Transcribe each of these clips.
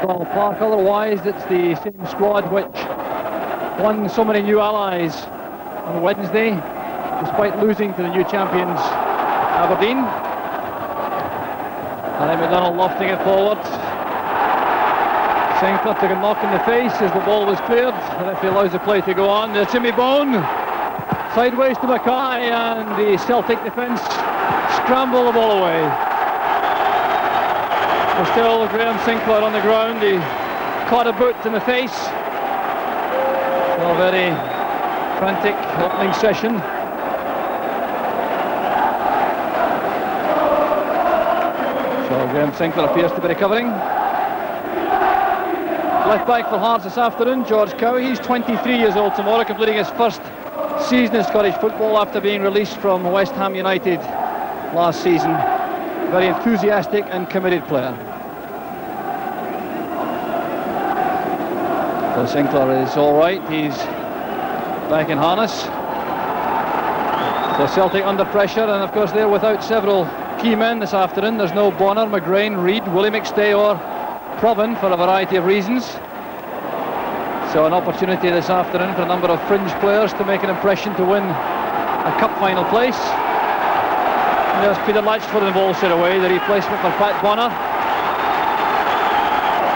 McDonald Park. Otherwise, it's the same squad which won so many new allies on Wednesday, despite losing to the new champions Aberdeen. And McDonald lofting it forward. Sinclair took a knock in the face as the ball was cleared. The referee allows the play to go on. There's Jimmy Bone. Sideways to Mackay, and the Celtic defence scramble the ball away. There's still Graham Sinclair on the ground. He caught a boot in the face. Still a very frantic opening session. So Graham Sinclair appears to be recovering. Left back for Hearts this afternoon, George Cowie. He's 23 years old tomorrow, completing his first season in Scottish football after being released from West Ham United last season. Very enthusiastic and committed player. So Sinclair is all right. He's back in harness. So Celtic under pressure, and of course they're without several key men this afternoon. There's no Bonner, McGrain, Reid, Willie McStay or Proven for a variety of reasons. So an opportunity this afternoon for a number of fringe players to make an impression to win a cup final place. And there's Peter Latchford in the ball straight away, the replacement for Pat Bonner,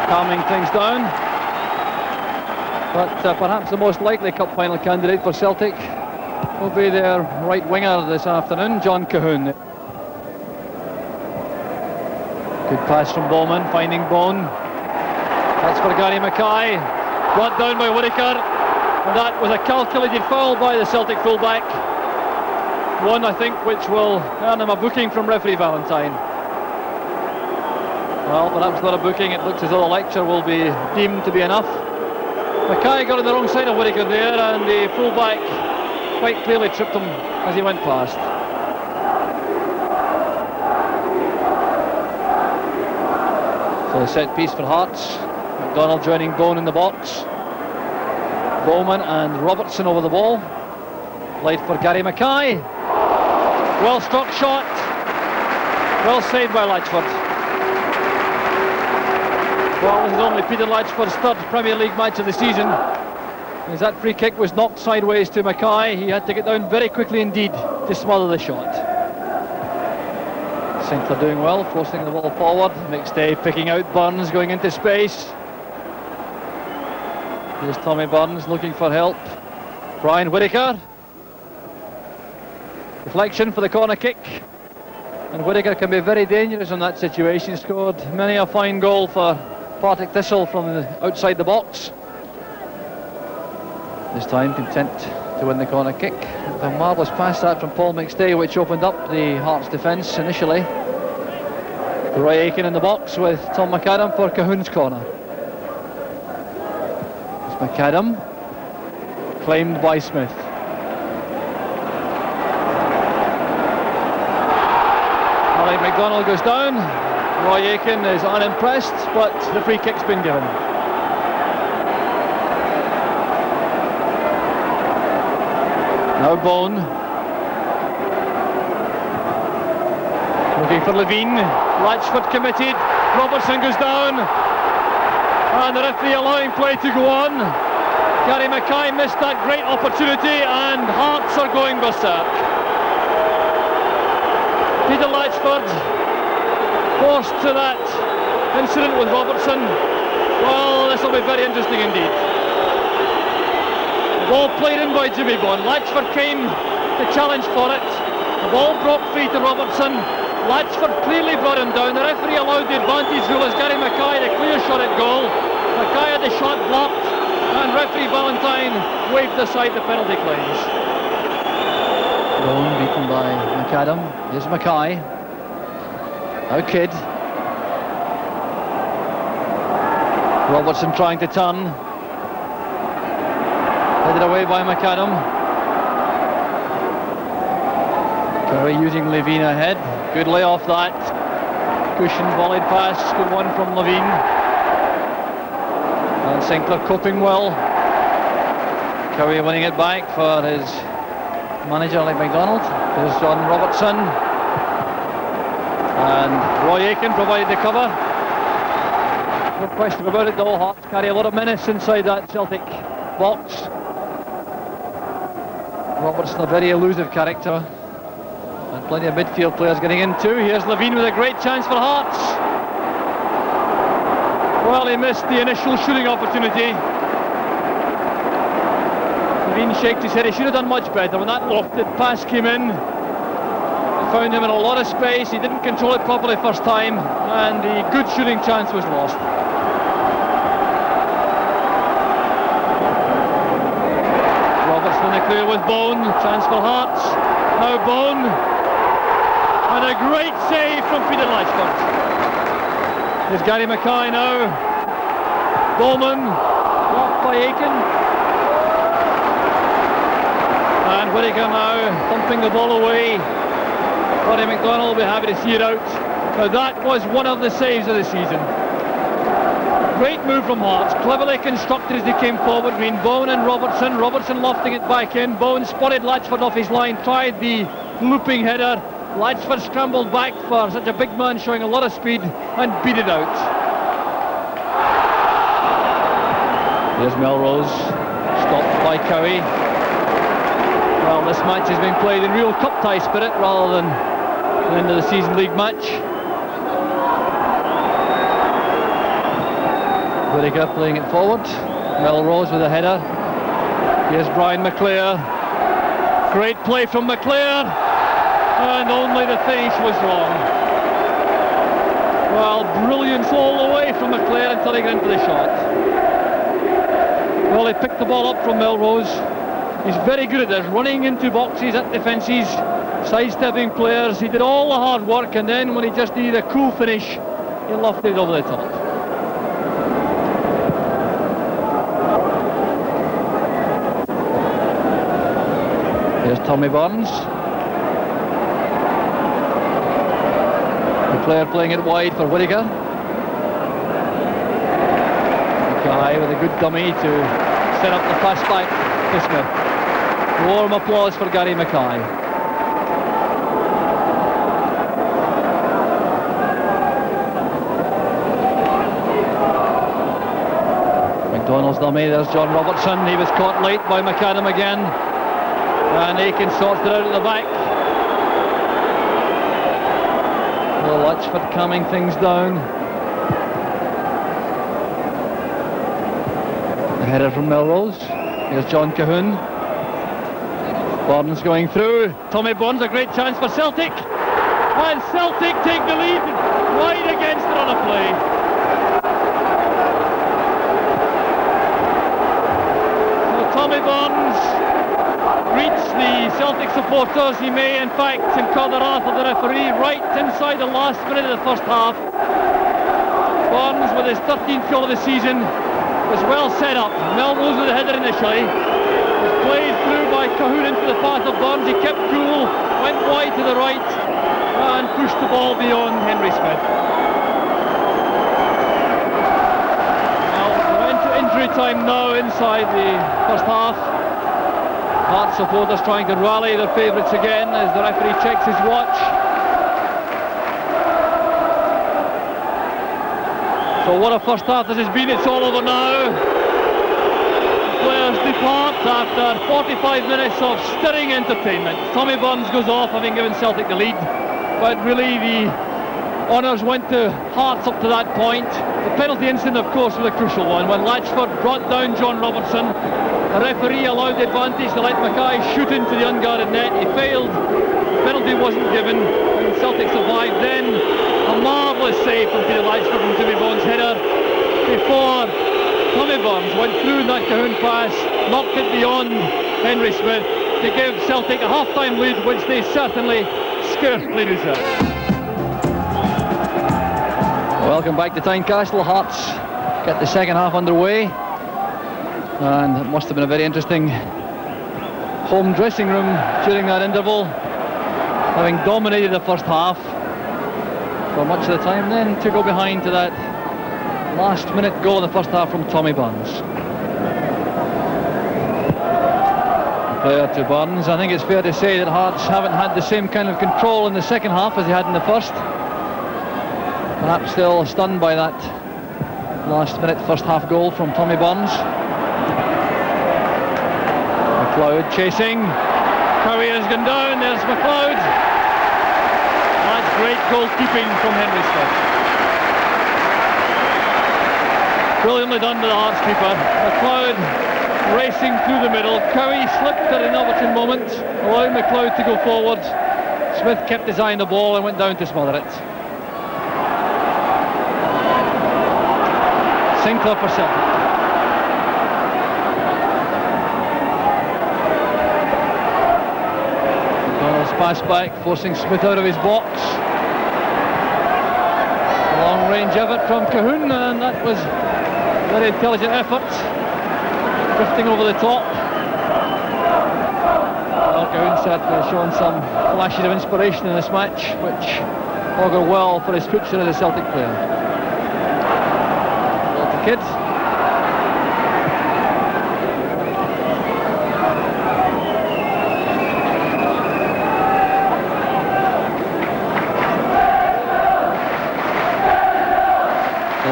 calming things down. But perhaps the most likely cup final candidate for Celtic will be their right winger this afternoon, John Cahoon. Good pass from Bowman, finding Bone. That's for Gary Mackay. Brought down by Whittaker. And that was a calculated foul by the Celtic fullback. One, I think, which will earn him a booking from referee Valentine. Well, perhaps not a booking. It looks as though the lecture will be deemed to be enough. Mackay got on the wrong side of Whittaker there, and the fullback quite clearly tripped him as he went past. So the set piece for Hearts. McDonald joining Bone in the box. Bowman and Robertson over the ball. Played for Gary Mackay. Well struck shot. Well saved by Latchford. Well, this is only Peter Latchford's third Premier League match of the season. As that free kick was knocked sideways to Mackay, he had to get down very quickly indeed to smother the shot. Sinclair doing well, forcing the ball forward. McStay picking out Burns, going into space. Here's Tommy Burns looking for help. Brian Whittaker. Deflection for the corner kick. And Whittaker can be very dangerous in that situation. He scored many a fine goal for Partick Thistle from outside the box. This time content to win the corner kick. A marvellous pass that from Paul McStay, which opened up the Hearts defence initially. Roy Aitken in the box with Tom McAdam for Cahoon's corner. It's McAdam, claimed by Smith. Alec McDonald goes down. Roy Aitken is unimpressed, but the free kick's been given. Now Bone. Looking for Levine. Latchford committed. Robertson goes down. And the referee allowing play to go on. Gary Mackay missed that great opportunity, and Hearts are going berserk. Peter Latchford forced to that incident with Robertson. Well, this will be very interesting indeed. Ball played in by Jimmy Bond. Latchford came to challenge for it. The ball broke free to Robertson. Latchford clearly brought him down. The referee allowed the advantage rule as Gary Mackay the clear shot at goal. Mackay had the shot blocked, and referee Valentine waved aside the penalty claims. Bone beaten by McAdam. Here's Mackay. Now Kidd. Robertson trying to turn. Headed away by McAdam. Curry using Levine ahead. Good layoff that. Cushion volleyed pass. Good one from Levine. And Sinclair coping well. Curry winning it back for his manager, Alec McDonald. There's John Robertson. And Roy Aitken provided the cover. no question about it though. Hearts carry a lot of menace inside that Celtic box. Robertson, a very elusive character, and plenty of midfield players getting in too. Here's Levine with a great chance for Hearts. Well, he missed the initial shooting opportunity. Levine shaked his head. He should have done much better when that lofted pass came in. It found him in a lot of space. He didn't control it properly first time, and the good shooting chance was lost. Robertson in the clear with Bone. Chance for Hearts. Now Bone. And a great save from Peter Latchford. Here's Gary Mackay now. Bowman, blocked by Aiken. And Whittaker now thumping the ball away. Roddy McDonald will be happy to see it out. Now that was one of the saves of the season. Great move from Hearts, cleverly constructed as they came forward between Bowen and Robertson. Robertson lofting it back in. Bowen spotted Latchford off his line, tried the looping header. Latchford scrambled back for such a big man showing a lot of speed and beat it out. Here's Melrose, stopped by Cowie. Well, this match is being played in real cup tie spirit rather than the end of the season league match. Whittaker playing it forward. Melrose with a header. Here's Brian McClare. Great play from McClare. And only the finish was wrong. Well, brilliance all the way from McClare until he got into the shot. Well, he picked the ball up from Melrose. He's very good at this, running into boxes at defences, sidestepping players. He did all the hard work, and then when he just needed a cool finish, he lofted it over the top. Here's Tommy Burns. McClare playing it wide for Whittaker. Mackay with a good dummy to set up the pass back to Smith. Warm applause for Gary Mackay. McDonald's dummy, there's John Robertson. He was caught late by McAdam again. And Aiken sorts it out at the back. Well, Latchford calming things down. A header from Melrose. Here's John Cahoon. Barnes going through. Tommy Burns, a great chance for Celtic. And Celtic take the lead right against the run of play. So Tommy Burns greets the Celtic supporters. He may in fact incur the wrath of the referee right inside the last minute of the first half. Burns with his 13th goal of the season was well set up. Melrose with the header initially. Was played through by Cahoon into the path of Burns. He kept cool, went wide to the right and pushed the ball beyond Henry Smith. Well, we're into injury time now inside the first half. Hearts supporters trying to rally their favourites again as the referee checks his watch. So what a first half this has been. It's all over now. Players depart after 45 minutes of stirring entertainment. Tommy Burns goes off, having given Celtic the lead, but really the honours went to Hearts up to that point. The penalty incident, of course, was a crucial one when Latchford brought down John Robertson. The referee allowed the advantage to let Mackay shoot into the unguarded net. He failed. The penalty wasn't given, and Celtic survived. Then a marvellous save from Peter Latchford from Jimmy Bone's header before Tommy Burns went through that Cahoon pass, knocked it beyond Henry Smith to give Celtic a half-time lead, which they certainly scarcely deserved. Welcome back to Tynecastle. Hearts get the second half underway, and it must have been a very interesting home dressing room during that interval, having dominated the first half for much of the time, then to go behind to that last minute goal in the first half from Tommy Burns. Player to Burns. I think it's fair to say that Hearts haven't had the same kind of control in the second half as they had in the first. Perhaps still stunned by that last minute first half goal from Tommy Burns. McLeod chasing. Cowie has gone down. There's McLeod. That's great goalkeeping from Henry Smith. Brilliantly done by the Hearts keeper. McLeod racing through the middle. Cowie slipped at an opportune moment, allowing McLeod to go forward. Smith kept his eye on the ball and went down to smother it. Sinclair for Celtic. McDonald's pass back, forcing Smith out of his box. A long range effort from Cahoon, and that was a very intelligent effort. Drifting over the top. Well, Cahoon certainly has shown some flashes of inspiration in this match, which augur well for his future as a Celtic player. Kids. The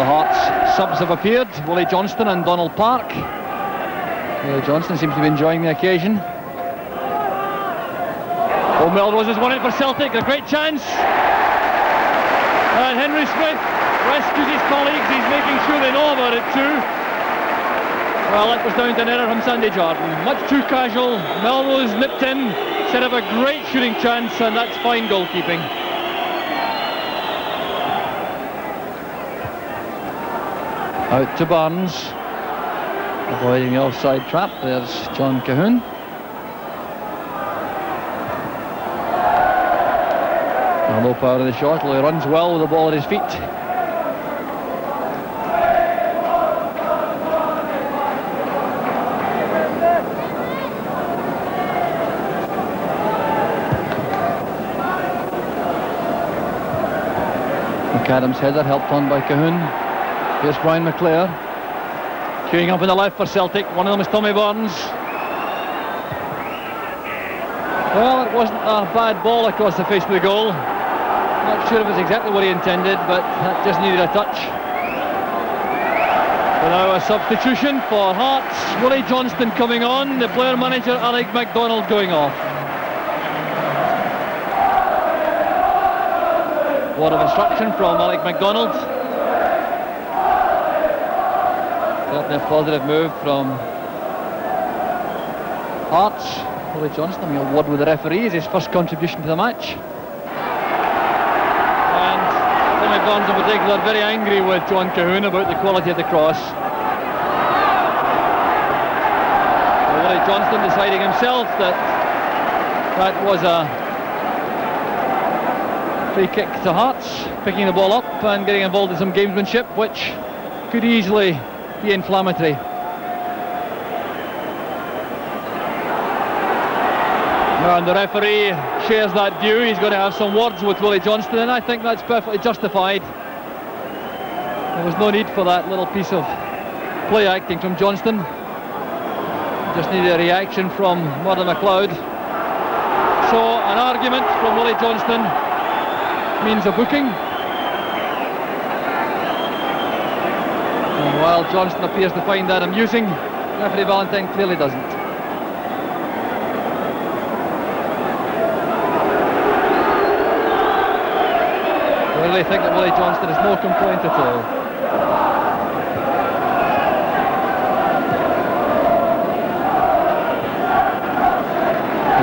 Hearts subs have appeared. Willie Johnston and Donald Park. Willie Johnston seems to be enjoying the occasion. Oh, Melrose has won it for Celtic. A great chance. And Henry Smith rescues his colleagues. He's making sure they know about it too. Well, that was down to an error from Sandy Jordan. Much too casual. Melrose nipped in, set up a great shooting chance, and that's fine goalkeeping. Out to Barnes, avoiding the offside trap. There's John Cahoon. A low power of the shot, although he runs well with the ball at his feet. McAdams' header helped on by Cahoon. Here's Brian McClare. Queuing up on the left for Celtic. One of them is Tommy Burns. Well, it wasn't a bad ball across the face of the goal. Not sure if it's exactly what he intended, but that just needed a touch. So now a substitution for Hearts. Willie Johnston coming on. The player manager Alec MacDonald going off. Word of instruction from Alec MacDonald. Certainly a positive move from Hearts. Willie Johnston having a word with the referee is his first contribution to the match. And Tommy Burns in particular very angry with John Cahoon about the quality of the cross. So Willie Johnston deciding himself that that was a free kick to Hearts, picking the ball up and getting involved in some gamesmanship which could easily be inflammatory. And the referee shares that view. He's going to have some words with Willie Johnston, and I think that's perfectly justified. There was no need for that little piece of play acting from Johnston. Just needed a reaction from Murdo McLeod. So an argument from Willie Johnston means a booking. And while Johnston appears to find that amusing, referee Valentine clearly doesn't. I really think that Willie Johnston has no complaint at all.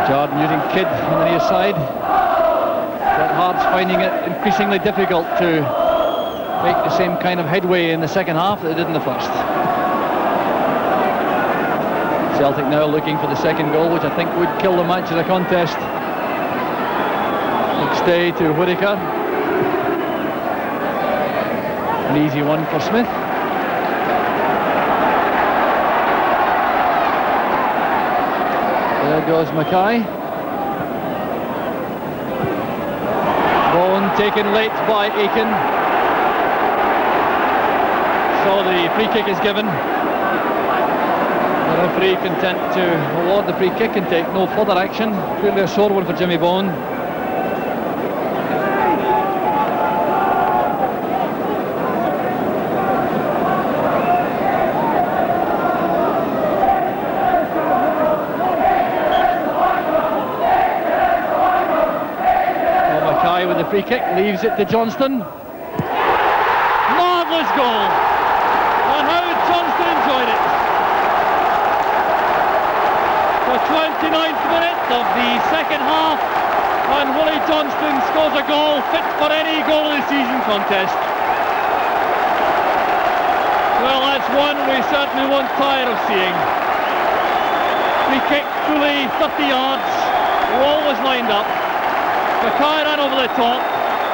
Jordan using Kidd on the near side. But Hearts finding it increasingly difficult to make the same kind of headway in the second half that they did in the first. Celtic now looking for the second goal, which I think would kill the match as a contest. McStay to Whittaker. An easy one for Smith. There goes Mackay. Bone taken late by Aiken. So the free kick is given. The referee content to award the free kick and take no further action. Clearly a sore one for Jimmy Bone. free kick, leaves it to Johnston. Marvellous goal! And how Johnston enjoyed it! The 29th minute of the second half, and Willie Johnston scores a goal fit for any goal of the season contest. Well, that's one we certainly won't tire of seeing. Free kick, fully 30 yards, wall was lined up. Mackay ran over the top,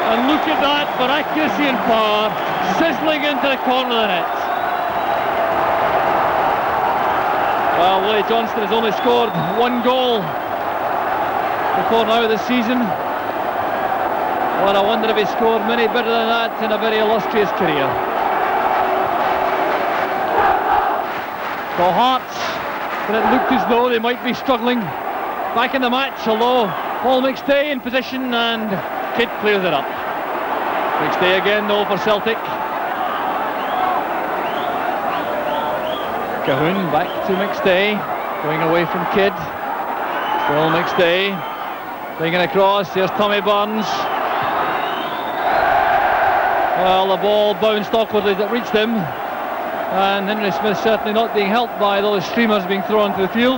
and look at that for accuracy and power, sizzling into the corner of the net. Well, Willie Johnston has only scored one goal before now this season. Well, I wonder if he scored many better than that in a very illustrious career. So Hearts, but it looked as though they might be struggling back in the match, although Paul McStay in position and Kidd clears it up. McStay again though for Celtic. Cahoon back to McStay, going away from Kidd. Still McStay, bringing across, here's Tommy Burns. Well, the ball bounced awkwardly as it reached him, and Henry Smith certainly not being helped by those streamers being thrown to the field.